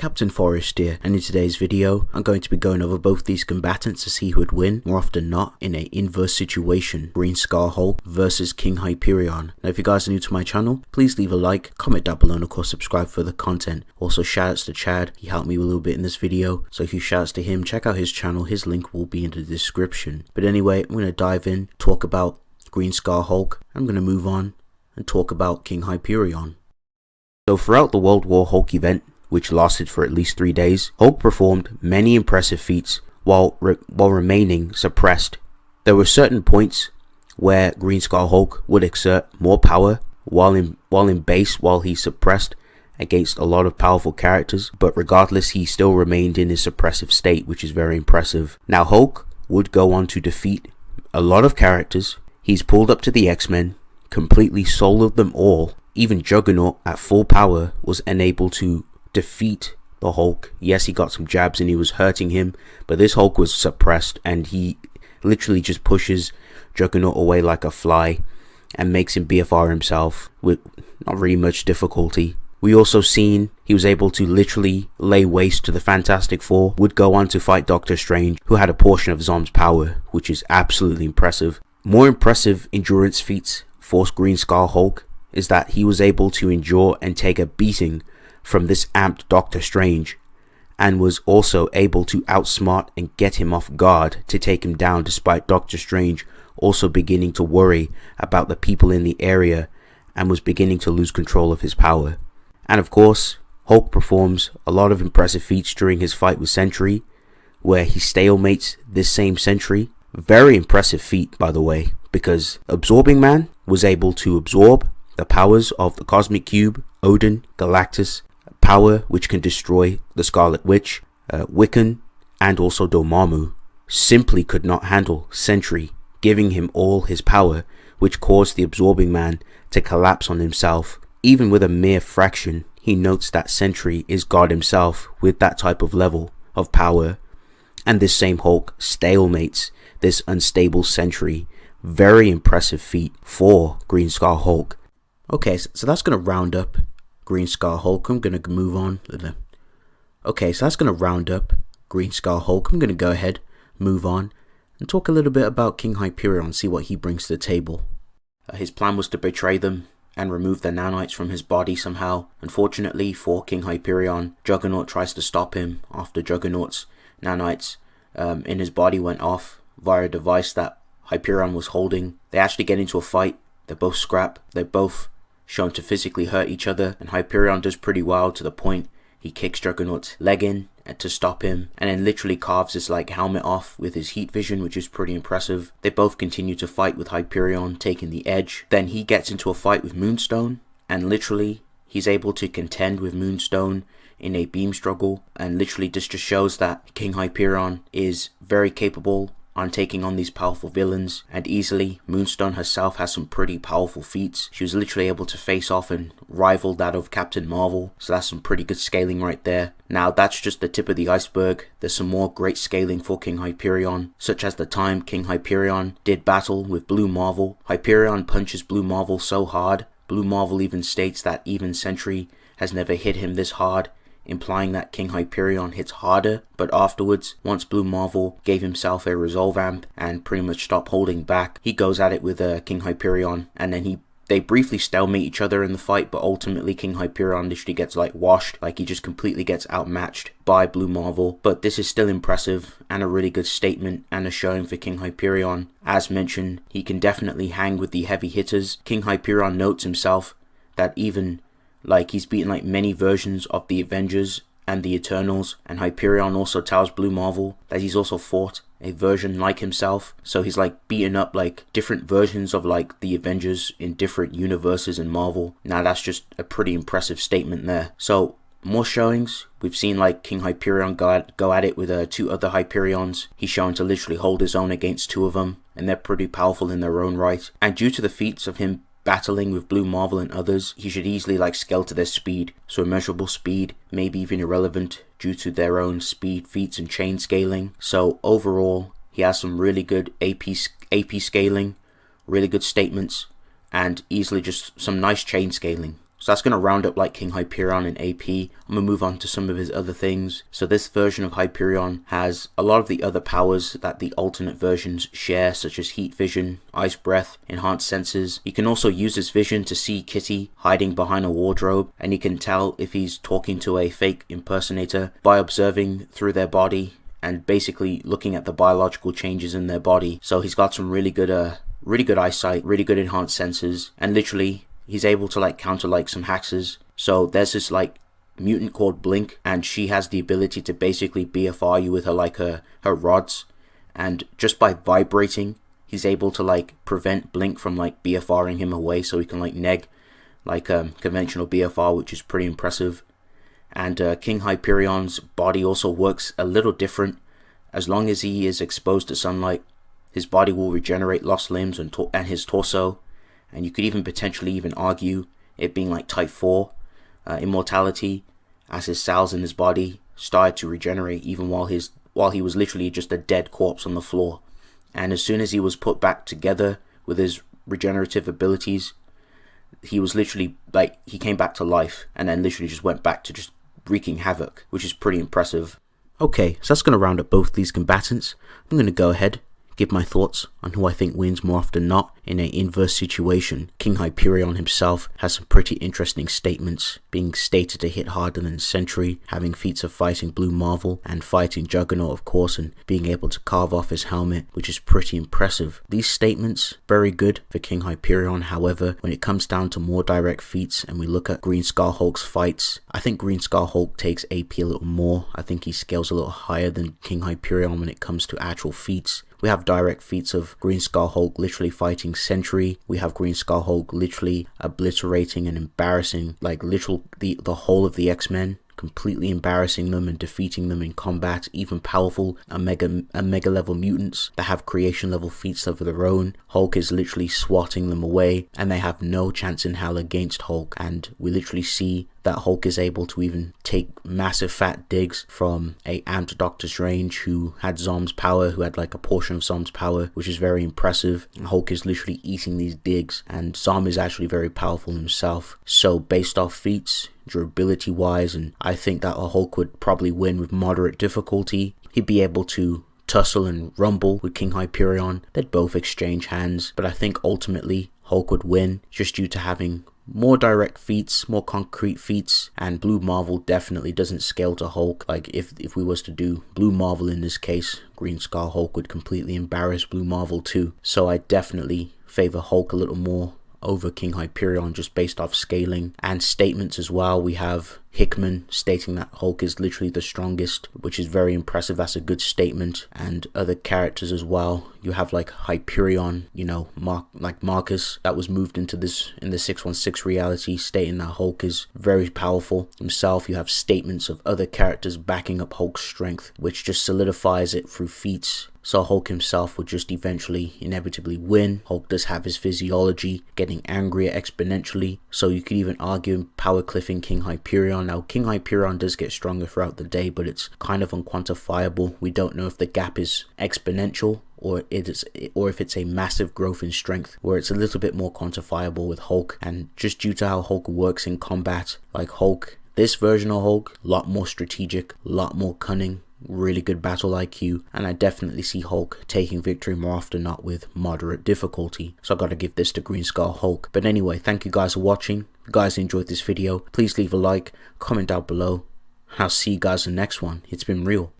Captain Forest here, and in today's video I'm going to be going over both these combatants to see who would win more often than not in an inverse situation, Green Scar Hulk versus King Hyperion. Now if you guys are new to my channel, please leave a like, comment down below, and of course subscribe for the content. Also shoutouts to Chad, he helped me a little bit in this video, so huge shoutouts to him. Check out his channel, his link will be in the description. But anyway, I'm going to dive in, talk about Green Scar Hulk. I'm going to move on and talk about King Hyperion. So throughout the World War Hulk event, which lasted for at least 3 days, Hulk performed many impressive feats while remaining suppressed. There were certain points where Green Scar Hulk would exert more power while in base, while he suppressed against a lot of powerful characters, but regardless he still remained in his suppressive state, which is very impressive. Now Hulk would go on to defeat a lot of characters. He's pulled up to the X-Men, completely soloed them all. Even Juggernaut at full power was unable to defeat the Hulk. Yes, he got some jabs and he was hurting him, but this Hulk was suppressed and he literally just pushes Juggernaut away like a fly and makes him BFR himself with not really much difficulty. We also seen he was able to literally lay waste to the Fantastic Four, would go on to fight Doctor Strange, who had a portion of Zom's power, which is absolutely impressive. More impressive endurance feats for Green Scar Hulk is that he was able to endure and take a beating from this amped Doctor Strange, and was also able to outsmart and get him off guard to take him down, despite Doctor Strange also beginning to worry about the people in the area and was beginning to lose control of his power. And of course, Hulk performs a lot of impressive feats during his fight with Sentry, where he stalemates this same Sentry. Very impressive feat, by the way, because Absorbing Man was able to absorb the powers of the Cosmic Cube, Odin, Galactus, power which can destroy the Scarlet Witch, Wiccan, and also Dormammu. Simply could not handle Sentry giving him all his power, which caused the Absorbing Man to collapse on himself. Even with a mere fraction, he notes that Sentry is God himself with that type of level of power, and this same Hulk stalemates this unstable Sentry. Very impressive feat for Green Scar Hulk. Okay, so that's going to round up Green Scar Hulk. I'm going to move on. Okay, so that's going to round up Green Scar Hulk. I'm going to go ahead, move on, and talk a little bit about King Hyperion, see what he brings to the table. His plan was to betray them and remove the nanites from his body somehow. Unfortunately for King Hyperion, Juggernaut tries to stop him after Juggernaut's nanites in his body went off via a device that Hyperion was holding. They actually get into a fight. They both scrap. They're both shown to physically hurt each other, and Hyperion does pretty well to the point he kicks Juggernaut's leg in to stop him, and then literally carves his helmet off with his heat vision, which is pretty impressive. They both continue to fight with Hyperion taking the edge. Then he gets into a fight with Moonstone, and literally he's able to contend with Moonstone in a beam struggle, and literally this just shows that King Hyperion is very capable on taking on these powerful villains, and easily. Moonstone herself has some pretty powerful feats. She was literally able to face off and rival that of Captain Marvel, so that's some pretty good scaling right there. Now that's just the tip of the iceberg. There's some more great scaling for King Hyperion, such as the time King Hyperion did battle with Blue Marvel. Hyperion punches Blue Marvel so hard, Blue Marvel even states that even Sentry has never hit him this hard, implying that King Hyperion hits harder. But afterwards, once Blue Marvel gave himself a resolve amp and pretty much stopped holding back, he goes at it with King Hyperion, and then they briefly stalemate each other in the fight, but ultimately King Hyperion literally gets washed, he just completely gets outmatched by Blue Marvel. But this is still impressive and a really good statement and a showing for King Hyperion. As mentioned, he can definitely hang with the heavy hitters. King Hyperion notes himself that even he's beaten many versions of the Avengers and the Eternals, and Hyperion also tells Blue Marvel that he's also fought a version like himself. So he's beaten up different versions of the Avengers in different universes in Marvel. Now that's just a pretty impressive statement there. So more showings. We've seen King Hyperion go at it with two other Hyperions. He's shown to literally hold his own against two of them, and they're pretty powerful in their own right. And due to the feats of him battling with Blue Marvel and others, he should easily scale to their speed. So immeasurable speed, maybe even irrelevant due to their own speed feats and chain scaling. So overall, he has some really good AP scaling, really good statements, and easily just some nice chain scaling. So that's going to round up like King Hyperion in AP. I'm going to move on to some of his other things. So this version of Hyperion has a lot of the other powers that the alternate versions share, such as heat vision, ice breath, enhanced senses. He can also use his vision to see Kitty hiding behind a wardrobe, and he can tell if he's talking to a fake impersonator by observing through their body and basically looking at the biological changes in their body. So he's got some really good eyesight, really good enhanced senses, and literally he's able to like counter like some hexes. So there's this like mutant called Blink, and she has the ability to basically BFR you with her rods, and just by vibrating he's able to like prevent Blink from like BFRing him away, so he can like neg like conventional BFR, which is pretty impressive. And King Hyperion's body also works a little different. As long as he is exposed to sunlight, his body will regenerate lost limbs and his torso. And you could even potentially even argue it being like type 4 immortality, as his cells in his body started to regenerate even while he was literally just a dead corpse on the floor. And as soon as he was put back together with his regenerative abilities, he was literally like, he came back to life and then literally just went back to just wreaking havoc, which is pretty impressive. Okay, so that's going to round up both these combatants. I'm going to go ahead, give my thoughts on who I think wins more often than not in an inverse situation. King Hyperion himself has some pretty interesting statements, being stated to hit harder than Sentry, having feats of fighting Blue Marvel and fighting Juggernaut of course, and being able to carve off his helmet, which is pretty impressive. These statements, very good for King Hyperion. However, when it comes down to more direct feats and we look at Green Skull Hulk's fights, I think Green Skull Hulk takes AP a little more. I think he scales a little higher than King Hyperion when it comes to actual feats. We have direct feats of Green Skull Hulk literally fighting Sentry. We have Green Skull Hulk literally obliterating and embarrassing like the whole of the X-Men, completely embarrassing them and defeating them in combat. Even powerful mega level mutants that have creation level feats of their own, Hulk is literally swatting them away and they have no chance in hell against Hulk. And we literally see that Hulk is able to even take massive fat digs from a amped Doctor Strange who had Zom's power, who had like a portion of Zom's power, which is very impressive. Hulk is literally eating these digs, and Zom is actually very powerful himself. So based off feats, durability wise, and I think that a Hulk would probably win with moderate difficulty. He'd be able to tussle and rumble with King Hyperion. They'd both exchange hands, but I think ultimately Hulk would win just due to having more direct feats, more concrete feats, and Blue Marvel definitely doesn't scale to Hulk. Like if we was to do Blue Marvel in this case, Green Skull Hulk would completely embarrass Blue Marvel too. So I definitely favor Hulk a little more over King Hyperion just based off scaling and statements as well. We have Hickman stating that Hulk is literally the strongest, which is very impressive. That's a good statement. And other characters as well. You have like Hyperion, you know, Marcus that was moved into this in the 616 reality, stating that Hulk is very powerful himself. You have statements of other characters backing up Hulk's strength, which just solidifies it through feats. So Hulk himself would just eventually inevitably win. Hulk does have his physiology getting angrier exponentially, so you could even argue power cliffing King Hyperion. Now King Hyperion does get stronger throughout the day, but it's kind of unquantifiable. We don't know if the gap is exponential or if it's a massive growth in strength, where it's a little bit more quantifiable with Hulk. And just due to how Hulk works in combat, like Hulk, this version of Hulk, a lot more strategic, a lot more cunning, really good battle IQ, and I definitely see Hulk taking victory more often not with moderate difficulty. So I gotta give this to Green Skull Hulk. But anyway, thank you guys for watching. If you guys enjoyed this video, please leave a like, comment down below, and I'll see you guys in the next one. It's been real.